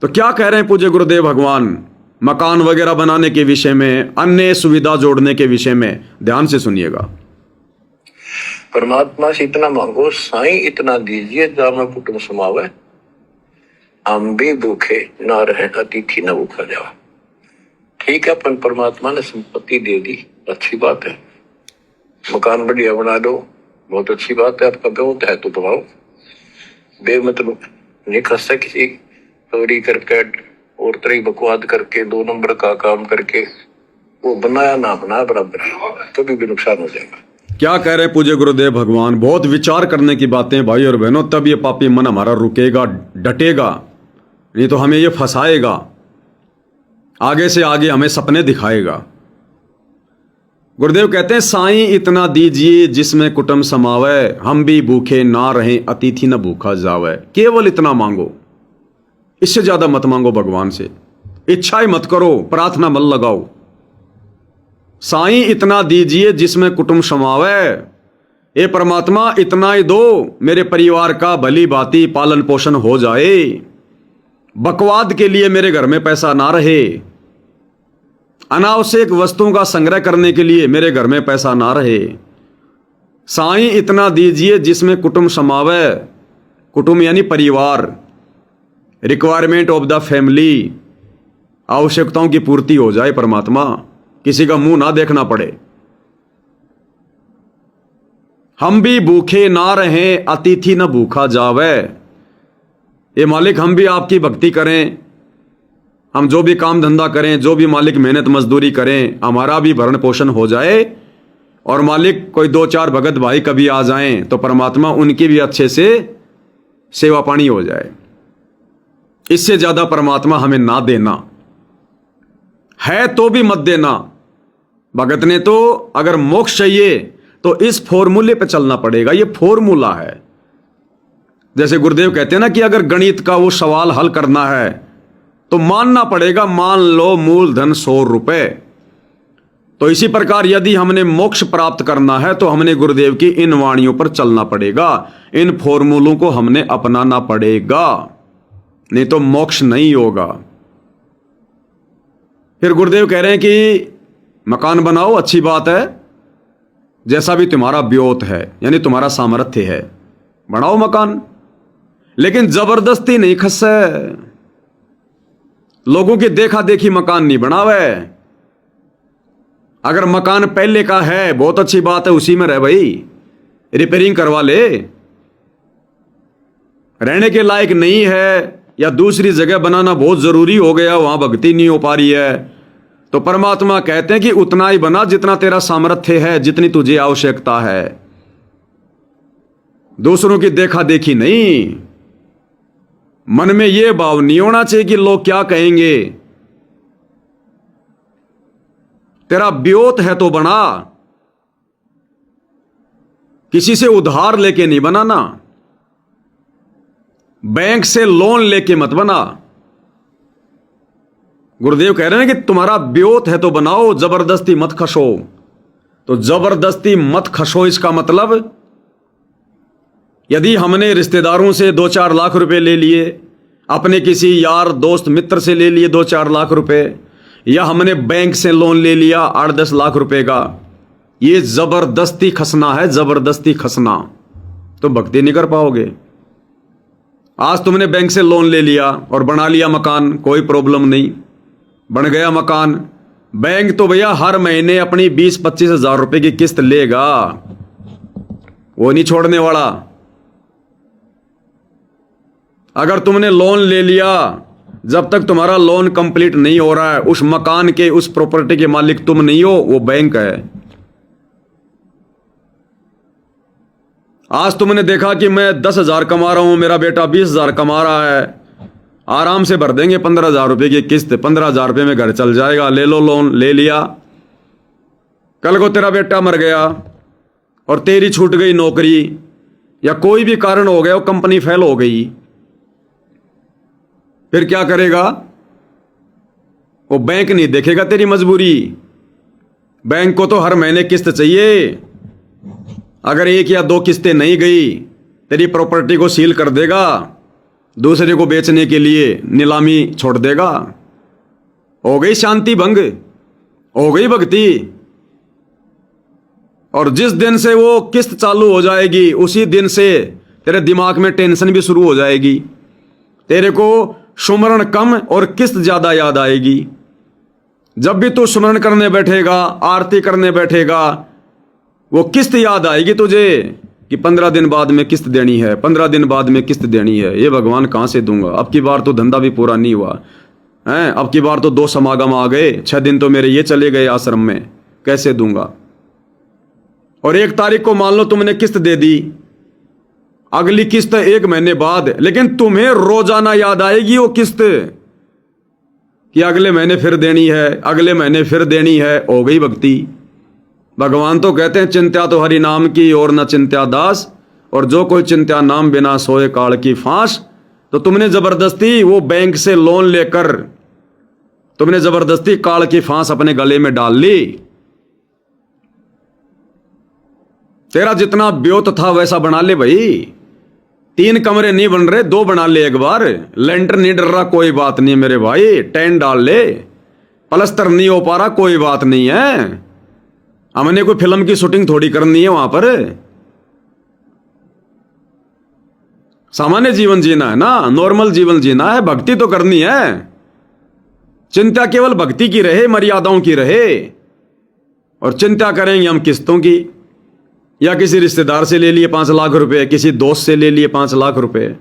तो क्या कह रहे हैं पूज्य गुरुदेव भगवान मकान वगैरह बनाने के विषय में, अन्य सुविधा जोड़ने के विषय में? ध्यान से सुनिएगा। परमात्मा से इतना मांगो, साईं इतना दीजिए जामे कुटुंब समावे, हम भी भूखे ना रहे अतिथि न भूखा जाओ। ठीक है, अपन परमात्मा ने संपत्ति दे दी, अच्छी बात है। मकान बढ़िया बना दो, बहुत अच्छी बात है। आपका बहुत है तो बनाओ, बेमतलब नहीं खस्ता किसी चोरी करके और तरह बकवाद करके 2 नंबर का काम करके वो बनाया ना बनाया बराबर, कभी भी नुकसान हो जाएगा। क्या कह रहे हैं पूज्य गुरुदेव भगवान? बहुत विचार करने की बातें भाई और बहनों, तब ये पापी मन हमारा रुकेगा, डटेगा, नहीं तो हमें ये फंसाएगा, आगे से आगे हमें सपने दिखाएगा। गुरुदेव कहते हैं साईं इतना दीजिए जिसमें कुटुंब समावे, हम भी भूखे ना रहें अतिथि न भूखा जावे। केवल इतना मांगो, इससे ज्यादा मत मांगो भगवान से। इच्छा ही मत करो, प्रार्थना मत लगाओ। साईं इतना दीजिए जिसमें कुटुंब समावे, ए परमात्मा इतना ही दो, मेरे परिवार का भली भांति पालन पोषण हो जाए, बकवाद के लिए मेरे घर में पैसा ना रहे, अनावश्यक वस्तुओं का संग्रह करने के लिए मेरे घर में पैसा ना रहे। साईं इतना दीजिए जिसमें कुटुंब समावे, कुटुंब यानी परिवार, रिक्वायरमेंट ऑफ द फैमिली, आवश्यकताओं की पूर्ति हो जाए परमात्मा, किसी का मुंह ना देखना पड़े। हम भी भूखे ना रहें अतिथि न भूखा जावे। ये मालिक हम भी आपकी भक्ति करें, हम जो भी काम धंधा करें, जो भी मालिक मेहनत मजदूरी करें, हमारा भी भरण पोषण हो जाए, और मालिक कोई 2-4 भगत भाई कभी आ जाएं तो परमात्मा उनकी भी अच्छे से सेवा पानी हो जाए। इससे ज्यादा परमात्मा हमें ना देना है तो भी मत देना। भगत ने तो अगर मोक्ष चाहिए तो इस फॉर्मूले पे चलना पड़ेगा, ये फॉर्मूला है। जैसे गुरुदेव कहते हैं ना कि अगर गणित का वो सवाल हल करना है तो मानना पड़ेगा, मान लो मूलधन 100 रुपए। तो इसी प्रकार यदि हमने मोक्ष प्राप्त करना है तो हमने गुरुदेव की इन वाणियों पर चलना पड़ेगा, इन फॉर्मूलों को हमने अपनाना पड़ेगा, नहीं तो मोक्ष नहीं होगा। फिर गुरुदेव कह रहे हैं कि मकान बनाओ, अच्छी बात है, जैसा भी तुम्हारा ब्योत है यानी तुम्हारा सामर्थ्य है, बनाओ मकान, लेकिन जबरदस्ती नहीं खसे। लोगों की देखा देखी मकान नहीं बनावे। अगर मकान पहले का है बहुत अच्छी बात है, उसी में रह भाई, रिपेयरिंग करवा ले। रहने के लायक नहीं है या दूसरी जगह बनाना बहुत जरूरी हो गया, वहां भक्ति नहीं हो पा रही है, तो परमात्मा कहते हैं कि उतना ही बना जितना तेरा सामर्थ्य है, जितनी तुझे आवश्यकता है। दूसरों की देखा देखी नहीं। मन में यह भाव नहीं होना चाहिए कि लोग क्या कहेंगे। तेरा ब्योत है तो बना, किसी से उधार लेके नहीं बनाना, बैंक से लोन लेके मत बना। गुरुदेव कह रहे हैं कि तुम्हारा ब्योत है तो बनाओ, जबरदस्ती मत खसो। तो जबरदस्ती मत खसो इसका मतलब, यदि हमने रिश्तेदारों से 2-4 लाख रुपए ले लिए, अपने किसी यार दोस्त मित्र से ले लिए 2-4 लाख रुपए, या हमने बैंक से लोन ले लिया 8-10 लाख रुपए का, ये जबरदस्ती खसना है, जबरदस्ती खसना, तो भक्ति नहीं कर पाओगे। आज तुमने बैंक से लोन ले लिया और बना लिया मकान, कोई प्रॉब्लम नहीं, बन गया मकान। बैंक तो भैया हर महीने अपनी 20-25 हजार रुपए की किस्त लेगा, वो नहीं छोड़ने वाला। अगर तुमने लोन ले लिया, जब तक तुम्हारा लोन कंप्लीट नहीं हो रहा है, उस मकान के, उस प्रॉपर्टी के मालिक तुम नहीं हो, वो बैंक है। आज तुमने देखा कि मैं 10,000 कमा रहा हूं, मेरा बेटा 20,000 कमा रहा है, आराम से भर देंगे 15,000 रुपए की किस्त, 15,000 रुपए में घर चल जाएगा, ले लो लोन, ले लिया। कल को तेरा बेटा मर गया और तेरी छूट गई नौकरी, या कोई भी कारण हो गया, वो कंपनी फेल हो गई, फिर क्या करेगा? वो बैंक नहीं देखेगा तेरी मजबूरी। बैंक को तो हर महीने किस्त चाहिए। अगर 1 या 2 किस्तें नहीं गई, तेरी प्रॉपर्टी को सील कर देगा, दूसरे को बेचने के लिए नीलामी छोड़ देगा। हो गई शांति भंग, हो गई भक्ति। और जिस दिन से वो किस्त चालू हो जाएगी उसी दिन से तेरे दिमाग में टेंशन भी शुरू हो जाएगी। तेरे को सुमरण कम और किस्त ज्यादा याद आएगी। जब भी तू सुमरण करने बैठेगा, आरती करने बैठेगा, वो किस्त याद आएगी तुझे कि 15 दिन बाद में किस्त देनी है, 15 दिन बाद में किस्त देनी है। ये भगवान कहां से दूंगा? अब की बार तो धंधा भी पूरा नहीं हुआ है, अब की बार तो 2 समागम आ गए, 6 दिन तो मेरे ये चले गए आश्रम में, कैसे दूंगा? और 1 तारीख को मान लो तुमने किस्त दे दी, अगली किस्त 1 महीने बाद, लेकिन तुम्हें रोजाना याद आएगी वो किस्त कि अगले महीने फिर देनी है, अगले महीने फिर देनी है। हो गई भक्ति। भगवान तो कहते हैं चिंत्या तो हरि नाम की और न चिंत्या दास, और जो कोई चिंत्या नाम बिना सोए काल की फांस। तो तुमने जबरदस्ती वो बैंक से लोन लेकर तुमने जबरदस्ती काल की फांस अपने गले में डाल ली। तेरा जितना ब्योत था वैसा बना ले भाई। 3 कमरे नहीं बन रहे, 2 बना ले एक बार। लेंटर नहीं डर रहा, कोई बात नहीं मेरे भाई, टेन डाल ले। प्लस्तर नहीं हो पा रहा, कोई बात नहीं है। हमने कोई फिल्म की शूटिंग थोड़ी करनी है वहां पर। सामान्य जीवन जीना है ना, नॉर्मल जीवन जीना है, भक्ति तो करनी है। चिंता केवल भक्ति की रहे, मर्यादाओं की रहे। और चिंता करेंगे हम किस्तों की, या किसी रिश्तेदार से ले लिए 5 लाख रुपए, किसी दोस्त से ले लिए 5 लाख रुपए,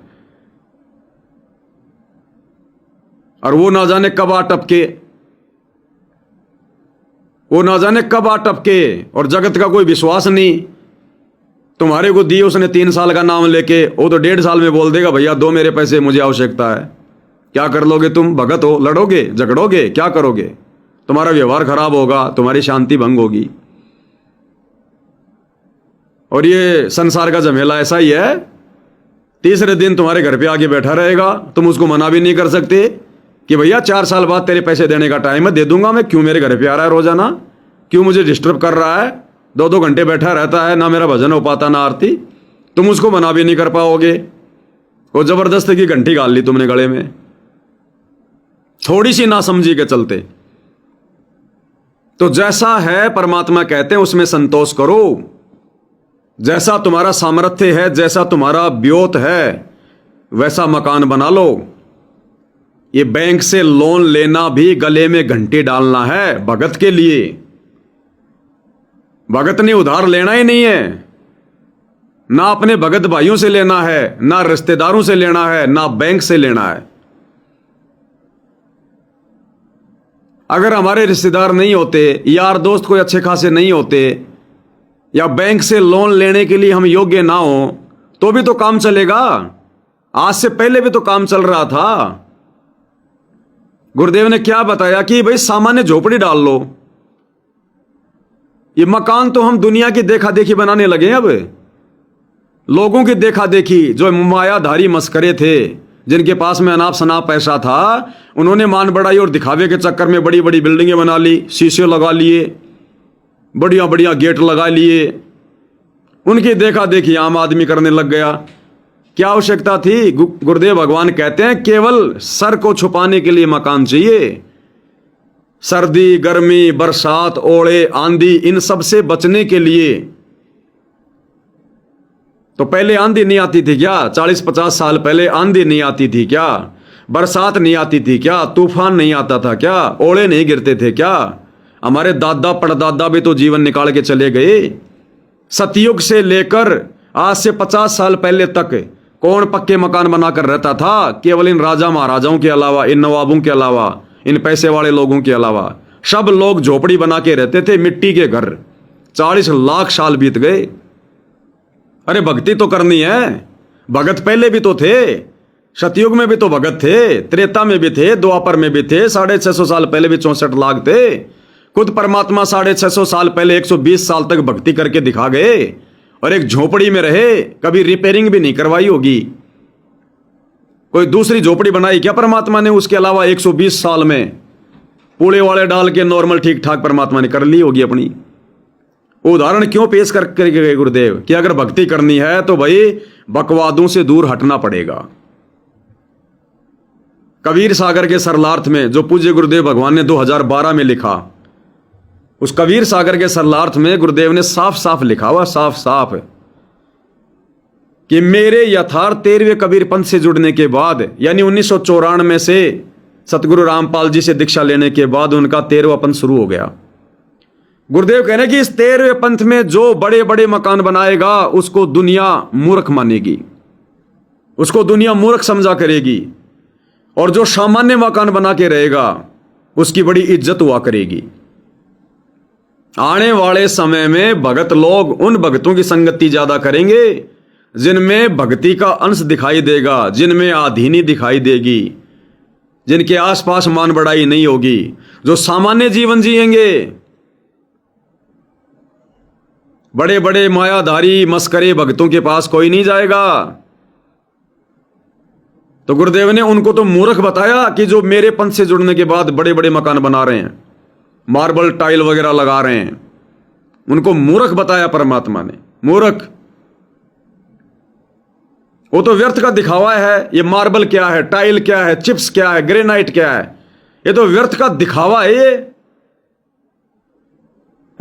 और वो ना जाने कब आ टपके, वो ना जाने कब आ टपके। और जगत का कोई विश्वास नहीं। तुम्हारे को दिए उसने 3 साल का नाम लेके, वो तो 1.5 साल में बोल देगा भैया दो मेरे पैसे, मुझे आवश्यकता है। क्या कर लोगे तुम? भगत हो, लड़ोगे, झगड़ोगे, क्या करोगे? तुम्हारा व्यवहार खराब होगा, तुम्हारी शांति भंग होगी। और ये संसार का झमेला ऐसा ही है। तीसरे दिन तुम्हारे घर पे आके बैठा रहेगा, तुम उसको मना भी नहीं कर सकते कि भैया 4 साल बाद तेरे पैसे देने का टाइम है, दे दूंगा मैं, क्यों मेरे घर पे आ रहा है रोजाना, क्यों मुझे डिस्टर्ब कर रहा है, 2-2 घंटे बैठा रहता है, ना मेरा भजन हो पाता ना आरती। तुम उसको मना भी नहीं कर पाओगे। वो जबरदस्ती की घंटी गाल ली तुमने गले में, थोड़ी सी ना समझी के चलते। तो जैसा है परमात्मा कहते हैं उसमें संतोष करो। जैसा तुम्हारा सामर्थ्य है, जैसा तुम्हारा ब्योत है, वैसा मकान बना लो। ये बैंक से लोन लेना भी गले में घंटी डालना है भगत के लिए। भगत ने उधार लेना ही नहीं है, ना अपने भगत भाइयों से लेना है, ना रिश्तेदारों से लेना है, ना बैंक से लेना है। अगर हमारे रिश्तेदार नहीं होते, यार दोस्त कोई अच्छे खासे नहीं होते, या बैंक से लोन लेने के लिए हम योग्य ना हो, तो भी तो काम चलेगा। आज से पहले भी तो काम चल रहा था। गुरुदेव ने क्या बताया कि भाई सामान्य झोपड़ी डाल लो। ये मकान तो हम दुनिया की देखा देखी बनाने लगे हैं। अब लोगों की देखा देखी, जो मायाधारी मस्करे थे, जिनके पास में अनाप शनाप पैसा था, उन्होंने मान बढ़ाई और दिखावे के चक्कर में बड़ी बड़ी बिल्डिंगें बना ली, शीशे लगा लिए, बढ़िया बढ़िया गेट लगा लिए। उनकी देखा देखी आम आदमी करने लग गया। क्या आवश्यकता थी? गुरुदेव भगवान कहते हैं केवल सर को छुपाने के लिए मकान चाहिए। सर्दी, गर्मी, बरसात, ओले, आंधी, इन सब से बचने के लिए। तो पहले आंधी नहीं आती थी क्या? 40-50 साल पहले आंधी नहीं आती थी क्या? बरसात नहीं आती थी क्या? तूफान नहीं आता था क्या? ओले नहीं गिरते थे क्या? हमारे दादा परदादा भी तो जीवन निकाल के चले गए। सतयुग से लेकर आज से 50 साल पहले तक कौन पक्के मकान बनाकर रहता था? केवल इन राजा महाराजाओं के अलावा, इन नवाबों के अलावा, इन पैसे वाले लोगों के अलावा सब लोग झोपड़ी बना के रहते थे, मिट्टी के घर। 40 लाख साल बीत गए। अरे भक्ति तो करनी है। भगत पहले भी तो थे, सतयुग में भी तो भगत थे, त्रेता में भी थे, द्वापर में भी थे, 650 साल पहले भी 64 लाख थे। खुद परमात्मा 650 साल पहले 120 साल तक भक्ति करके दिखा गए, और एक झोपड़ी में रहे, कभी रिपेयरिंग भी नहीं करवाई होगी। कोई दूसरी झोपड़ी बनाई क्या परमात्मा ने? उसके अलावा 120 साल में पूड़े वाले डाल के नॉर्मल ठीक ठाक परमात्मा ने कर ली होगी अपनी। उदाहरण क्यों पेश करके गए गुरुदेव कि अगर भक्ति करनी है तो भाई बकवादों से दूर हटना पड़ेगा। कबीर सागर के सरलार्थ में, जो पूज्य गुरुदेव भगवान ने 2012 में लिखा, उस कबीर सागर के सरलार्थ में गुरुदेव ने साफ साफ लिखा हुआ, साफ साफ, कि मेरे यथार्थ 13वें कबीर पंथ से जुड़ने के बाद, यानी 1994 से सतगुरु रामपाल जी से दीक्षा लेने के बाद उनका 13वां पंथ शुरू हो गया। गुरुदेव कह रहे हैं कि इस 13वें पंथ में जो बड़े बड़े मकान बनाएगा उसको दुनिया मूर्ख मानेगी, उसको दुनिया मूर्ख समझा करेगी, और जो सामान्य मकान बना के रहेगा उसकी बड़ी इज्जत हुआ करेगी। आने वाले समय में भगत लोग उन भगतों की संगति ज्यादा करेंगे जिनमें भक्ति का अंश दिखाई देगा, जिनमें आधीनी दिखाई देगी, जिनके आसपास मान बढ़ाई नहीं होगी, जो सामान्य जीवन जिएंगे। बड़े बड़े मायाधारी मस्करे भक्तों के पास कोई नहीं जाएगा। तो गुरुदेव ने उनको तो मूर्ख बताया कि जो मेरे पंथ से जुड़ने के बाद बड़े बड़े मकान बना रहे हैं, मार्बल टाइल वगैरह लगा रहे हैं, उनको मूर्ख बताया परमात्मा ने। मूर्ख, वो तो व्यर्थ का दिखावा है। ये मार्बल क्या है, टाइल क्या है, चिप्स क्या है, ग्रेनाइट क्या है, ये तो व्यर्थ का दिखावा है ये।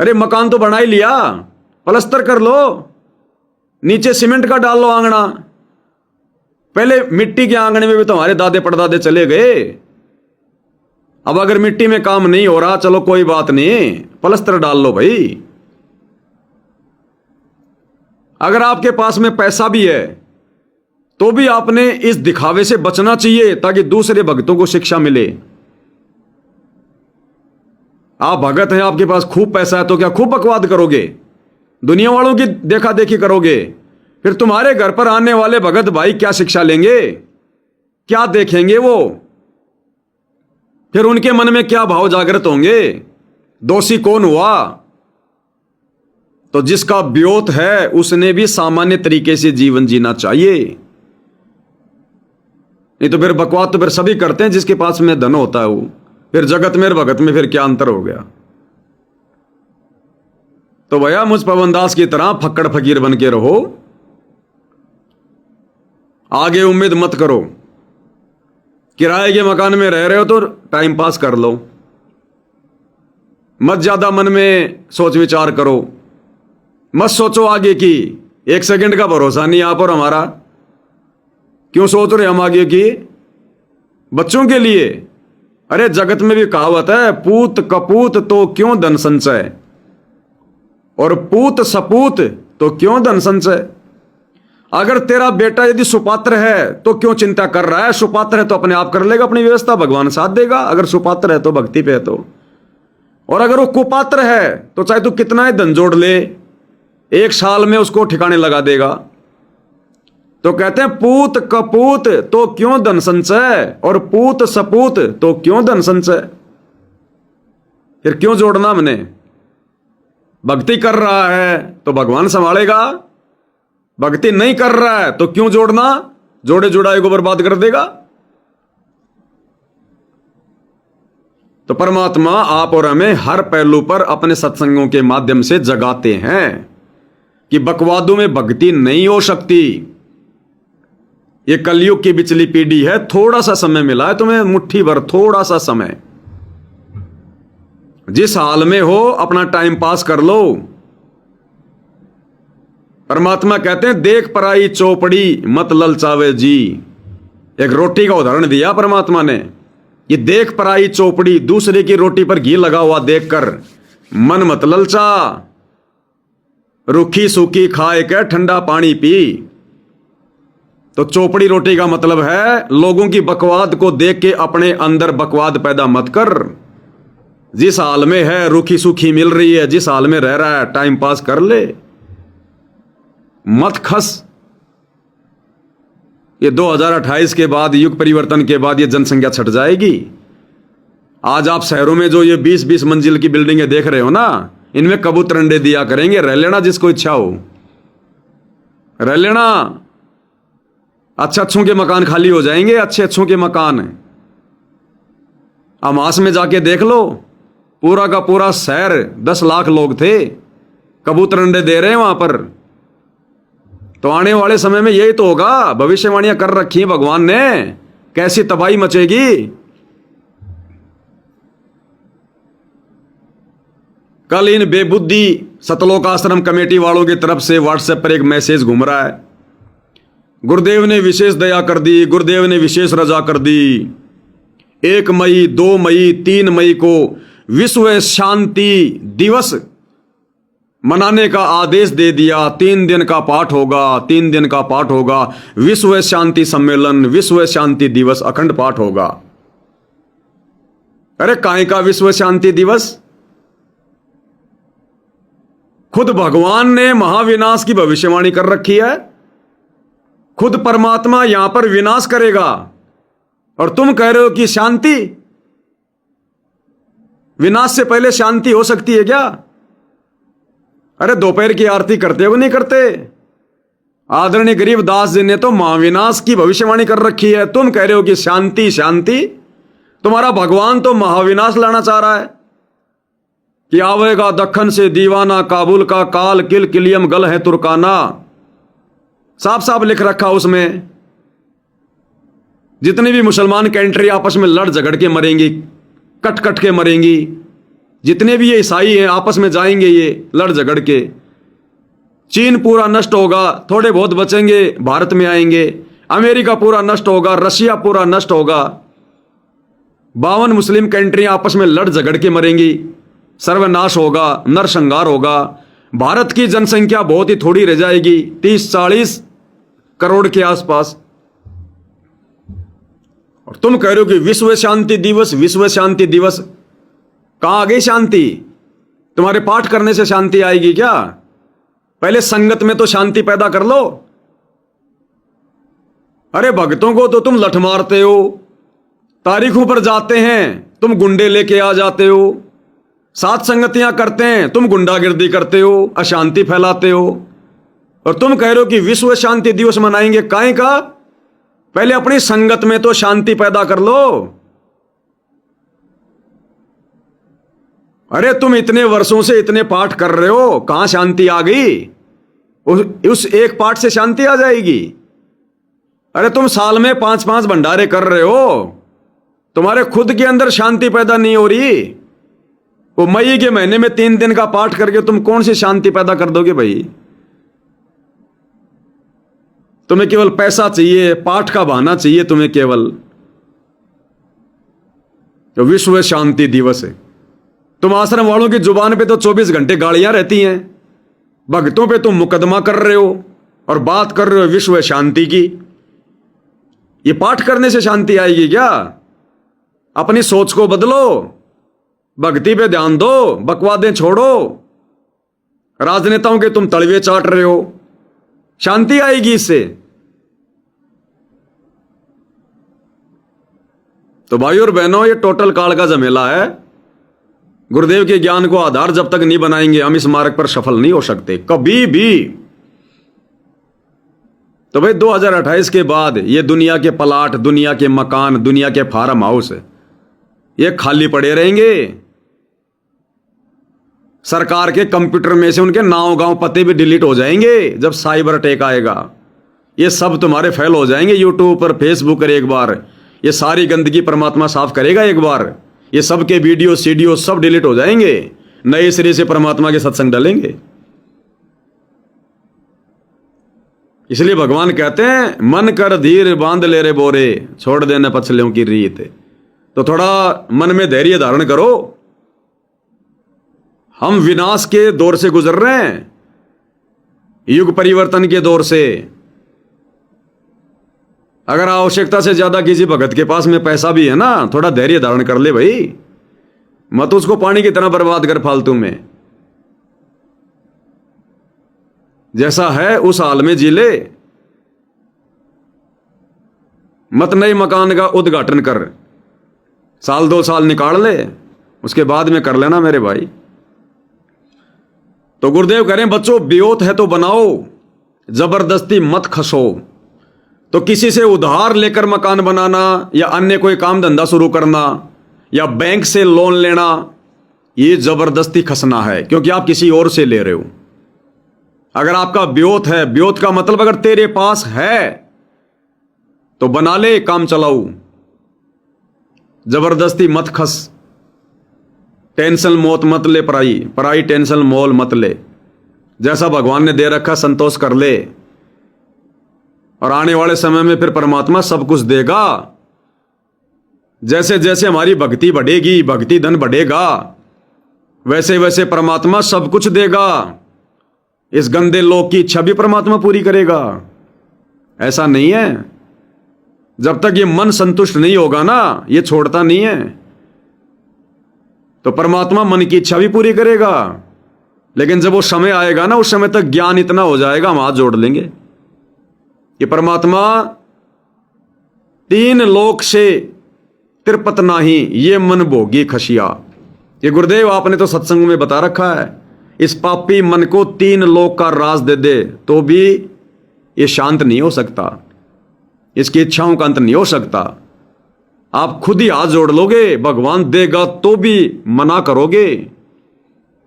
अरे मकान तो बना ही लिया, प्लास्टर कर लो, नीचे सीमेंट का डाल लो आंगना। पहले मिट्टी के आंगने में भी तो हमारे दादे परदादे चले गए। अब अगर मिट्टी में काम नहीं हो रहा, चलो कोई बात नहीं, प्लास्टर डाल लो भाई। अगर आपके पास में पैसा भी है तो भी आपने इस दिखावे से बचना चाहिए ताकि दूसरे भक्तों को शिक्षा मिले। आप भगत हैं, आपके पास खूब पैसा है, तो क्या खूब बकवाद करोगे, दुनिया वालों की देखा देखी करोगे? फिर तुम्हारे घर पर आने वाले भगत भाई क्या शिक्षा लेंगे, क्या देखेंगे वो? फिर उनके मन में क्या भाव जागृत होंगे? दोषी कौन हुआ? तो जिसका ब्योत है उसने भी सामान्य तरीके से जीवन जीना चाहिए। नहीं तो फिर बकवाद तो फिर सभी करते हैं जिसके पास में धन होता है वो। फिर जगत में और भगत में फिर क्या अंतर हो गया? तो भैया मुझ पवनदास की तरह फक्कड़ फकीर बन के रहो, आगे उम्मीद मत करो। किराए के मकान में रह रहे हो तो टाइम पास कर लो, मत ज्यादा मन में सोच विचार करो, मत सोचो आगे की। एक सेकंड का भरोसा नहीं आप और हमारा। क्यों सोच रहे हम आगे की? बच्चों के लिए। अरे जगत में भी कहावत है, पूत कपूत तो क्यों धन संचय, और पूत सपूत तो क्यों धन संचय। अगर तेरा बेटा यदि सुपात्र है तो क्यों चिंता कर रहा है? सुपात्र है तो अपने आप कर लेगा अपनी व्यवस्था, भगवान साथ देगा। अगर सुपात्र है तो भक्ति पे है तो। और अगर वो कुपात्र है तो चाहे तू कितना ही धन जोड़ ले, एक साल में उसको ठिकाने लगा देगा। तो कहते हैं पूत कपूत तो क्यों धन संचय, और पूत सपूत तो क्यों धन संचय। फिर क्यों जोड़ना हमने? भक्ति कर रहा है तो भगवान संभालेगा, भक्ति नहीं कर रहा है तो क्यों जोड़ना? जोड़े जुड़ाए को बर्बाद कर देगा। तो परमात्मा आप और हमें हर पहलू पर अपने सत्संगों के माध्यम से जगाते हैं कि बकवादों में भक्ति नहीं हो सकती। ये कलयुग की बिचली पीढ़ी है, थोड़ा सा समय मिला है तुम्हें, मुट्ठी भर थोड़ा सा समय। जिस हाल में हो अपना टाइम पास कर लो। परमात्मा कहते हैं देख पराई चौपड़ी मत ललचावे जी। एक रोटी का उदाहरण दिया परमात्मा ने, ये देख पराई चौपड़ी, दूसरे की रोटी पर घी लगा हुआ देखकर मन मत ललचा। रूखी सूखी खाए के ठंडा पानी पी। तो चौपड़ी रोटी का मतलब है लोगों की बकवाद को देख के अपने अंदर बकवाद पैदा मत कर। जिस हाल में है, रूखी सूखी मिल रही है, जिस हाल में रह रहा है टाइम पास कर ले, मत खस। ये 2028 के बाद, युग परिवर्तन के बाद ये जनसंख्या छट जाएगी। आज आप शहरों में जो ये 20-20 मंजिल की बिल्डिंगें देख रहे हो ना, इनमें कबूतर अंडे दिया करेंगे। रह लेना जिसको इच्छा हो, रह लेना। अच्छे के मकान खाली हो जाएंगे, अच्छे के मकान। अमास में जाके देख लो, पूरा का पूरा शहर 10 लाख लोग थे, कबूतर अंडे दे रहे हैं वहां पर। तो आने वाले समय में यही तो होगा, भविष्यवाणियां कर रखी है भगवान ने। कैसी तबाही मचेगी। कल इन बेबुद्धि सतलोक आश्रम कमेटी वालों की तरफ से व्हाट्सएप पर एक मैसेज घूम रहा है, गुरुदेव ने विशेष दया कर दी, गुरुदेव ने विशेष रजा कर दी। 1 मई, 2 मई, 3 मई को विश्व शांति दिवस मनाने का आदेश दे दिया। 3 दिन का पाठ होगा, 3 दिन का पाठ होगा, विश्व शांति सम्मेलन, विश्व शांति दिवस, अखंड पाठ होगा। अरे काहे का विश्व शांति दिवस? खुद भगवान ने महाविनाश की भविष्यवाणी कर रखी है, खुद परमात्मा यहां पर विनाश करेगा और तुम कह रहे हो कि शांति। विनाश से पहले शांति हो सकती है क्या? अरे दोपहर की आरती करते हो नहीं करते? आदरणीय गरीबदास जी ने तो महाविनाश की भविष्यवाणी कर रखी है, तुम कह रहे हो कि शांति शांति। तुम्हारा भगवान तो महाविनाश लाना चाह रहा है कि आवेगा दक्खन से दीवाना, काबुल का काल, किल किलियम गल है तुर्काना। साफ साफ लिख रखा उसमें। जितनी भी मुसलमान कंट्री आपस में लड़ झगड़ के मरेंगी, कट कट के मरेंगी, जितने भी ये ईसाई हैं आपस में जाएंगे ये लड़ झगड़ के। चीन पूरा नष्ट होगा, थोड़े बहुत बचेंगे भारत में आएंगे। अमेरिका पूरा नष्ट होगा, रशिया पूरा नष्ट होगा। 52 मुस्लिम कंट्री आपस में लड़ झगड़ के मरेंगी, सर्वनाश होगा, नरसंहार होगा। भारत की जनसंख्या बहुत ही थोड़ी रह जाएगी, 30-40 करोड़ के आसपास। और तुम कह रहे हो कि विश्व शांति दिवस, विश्व शांति दिवस। कहां आ गई शांति? तुम्हारे पाठ करने से शांति आएगी क्या? पहले संगत में तो शांति पैदा कर लो। अरे भक्तों को तो तुम लठ मारते हो, तारीखों पर जाते हैं तुम गुंडे लेके आ जाते हो, साथ संगतियां करते हैं तुम गुंडागिर्दी करते हो, अशांति फैलाते हो। और तुम कह रहे हो कि विश्व शांति दिवस मनाएंगे। काहे का? पहले अपनी संगत में तो शांति पैदा कर लो। अरे तुम इतने वर्षों से इतने पाठ कर रहे हो, कहां शांति आ गई? उस एक पाठ से शांति आ जाएगी? अरे तुम साल में 5-5 भंडारे कर रहे हो, तुम्हारे खुद के अंदर शांति पैदा नहीं हो रही। वो मई के महीने में 3 दिन का पाठ करके तुम कौन सी शांति पैदा कर दोगे भाई? तुम्हें केवल पैसा चाहिए, पाठ का बहाना चाहिए तुम्हें केवल। तो विश्व शांति दिवस है, तुम आश्रम वालों की जुबान पे तो 24 घंटे गालियां रहती हैं, भक्तों पे तुम मुकदमा कर रहे हो और बात कर रहे हो विश्व शांति की। ये पाठ करने से शांति आएगी क्या? अपनी सोच को बदलो, भक्ति पे ध्यान दो, बकवादें छोड़ो। राजनेताओं के तुम तलवे चाट रहे हो, शांति आएगी इससे? तो भाइयों और बहनों, ये टोटल काल का झमेला है। गुरुदेव के ज्ञान को आधार जब तक नहीं बनाएंगे हम इस मार्ग पर सफल नहीं हो सकते कभी भी। तो भाई 2028 के बाद ये दुनिया के प्लाट, दुनिया के मकान, दुनिया के फार्म हाउस ये खाली पड़े रहेंगे। सरकार के कंप्यूटर में से उनके नाम गांव पते भी डिलीट हो जाएंगे जब साइबर अटैक आएगा। ये सब तुम्हारे फेल हो जाएंगे यूट्यूब पर, फेसबुक पर। एक बार ये सारी गंदगी परमात्मा साफ करेगा, एक बार ये सब के वीडियो सीडियो सब डिलीट हो जाएंगे, नए सिरे से परमात्मा के सत्संग डालेंगे। इसलिए भगवान कहते हैं मन कर धीर बांध ले रे बोरे, छोड़ देना पछलियों की रीत। तो थोड़ा मन में धैर्य धारण करो। हम विनाश के दौर से गुजर रहे हैं, युग परिवर्तन के दौर से। अगर आवश्यकता से ज्यादा किसी भगत के पास में पैसा भी है ना, थोड़ा धैर्य धारण कर ले भाई, मत उसको पानी की तरह बर्बाद कर फालतू में। जैसा है उस हाल में जी ले, मत नए मकान का उद्घाटन कर, 1-2 साल निकाल ले, उसके बाद में कर लेना मेरे भाई। तो गुरुदेव कह रहे हैं बच्चों, ब्योत है तो बनाओ, जबरदस्ती मत खसो। तो किसी से उधार लेकर मकान बनाना या अन्य कोई काम धंधा शुरू करना या बैंक से लोन लेना, ये जबरदस्ती खसना है, क्योंकि आप किसी और से ले रहे हो। अगर आपका ब्योत है, ब्योत का मतलब अगर तेरे पास है तो बना ले, काम चलाऊ। जबरदस्ती मत खस, टेंशन मौत मत ले, पराई पराई टेंशन मोल मत ले। जैसा भगवान ने दे रखा संतोष कर ले, और आने वाले समय में फिर परमात्मा सब कुछ देगा। जैसे जैसे हमारी भक्ति बढ़ेगी, भक्ति धन बढ़ेगा, वैसे वैसे परमात्मा सब कुछ देगा। इस गंदे लोक की इच्छा भी परमात्मा पूरी करेगा। ऐसा नहीं है, जब तक ये मन संतुष्ट नहीं होगा ना, ये छोड़ता नहीं है, तो परमात्मा मन की इच्छा भी पूरी करेगा। लेकिन जब वो समय आएगा ना, उस समय तक ज्ञान इतना हो जाएगा, हम हाथ जोड़ लेंगे कि परमात्मा तीन लोक से तिरपत नाही, ये मन भोगी खशिया। ये गुरुदेव आपने तो सत्संग में बता रखा है, इस पापी मन को तीन लोक का राज दे दे तो भी ये शांत नहीं हो सकता, इसकी इच्छाओं का अंत नहीं हो सकता। आप खुद ही हाथ जोड़ लोगे, भगवान देगा तो भी मना करोगे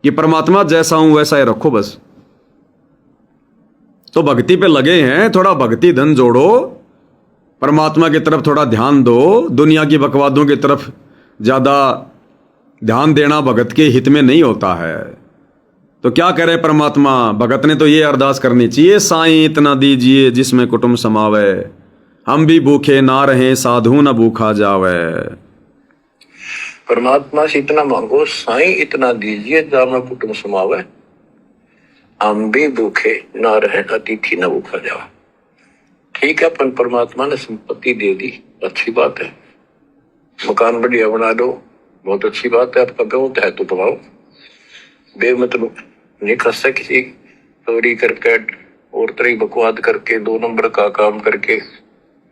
कि परमात्मा जैसा हूं वैसा ही रखो बस। तो भक्ति पे लगे हैं, थोड़ा भक्ति धन जोड़ो, परमात्मा की तरफ थोड़ा ध्यान दो। दुनिया की बकवादों की तरफ ज्यादा ध्यान देना भगत के हित में नहीं होता है। तो क्या करे परमात्मा, भगत ने तो ये अरदास करनी चाहिए, साईं इतना दीजिए जिसमें कुटुंब समावे, हम भी भूखे ना रहे साधु न भूखा जावे। परमात्मा से इतना मांगो, साईं इतना दीजिए जामे कुटुंब समावे, हम भी भूखे ना रहे अतिथि न भूखा जावे। ठीक है, अपन परमात्मा ने संपत्ति दे दी, अच्छी बात है, मकान बढ़िया बना दो, बहुत अच्छी बात है। आपका बहुत है तो बनाओ, बेमतलब नहीं खस से किसी चोरी करके और तरह बकवाद करके 2 नंबर का काम करके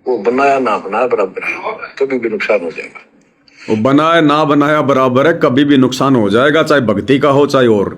वो बनाया ना बनाया बराबर है, कभी भी नुकसान हो जाएगा। वो बनाया ना बनाया बराबर है, कभी भी नुकसान हो जाएगा, चाहे भक्ति का हो चाहे और।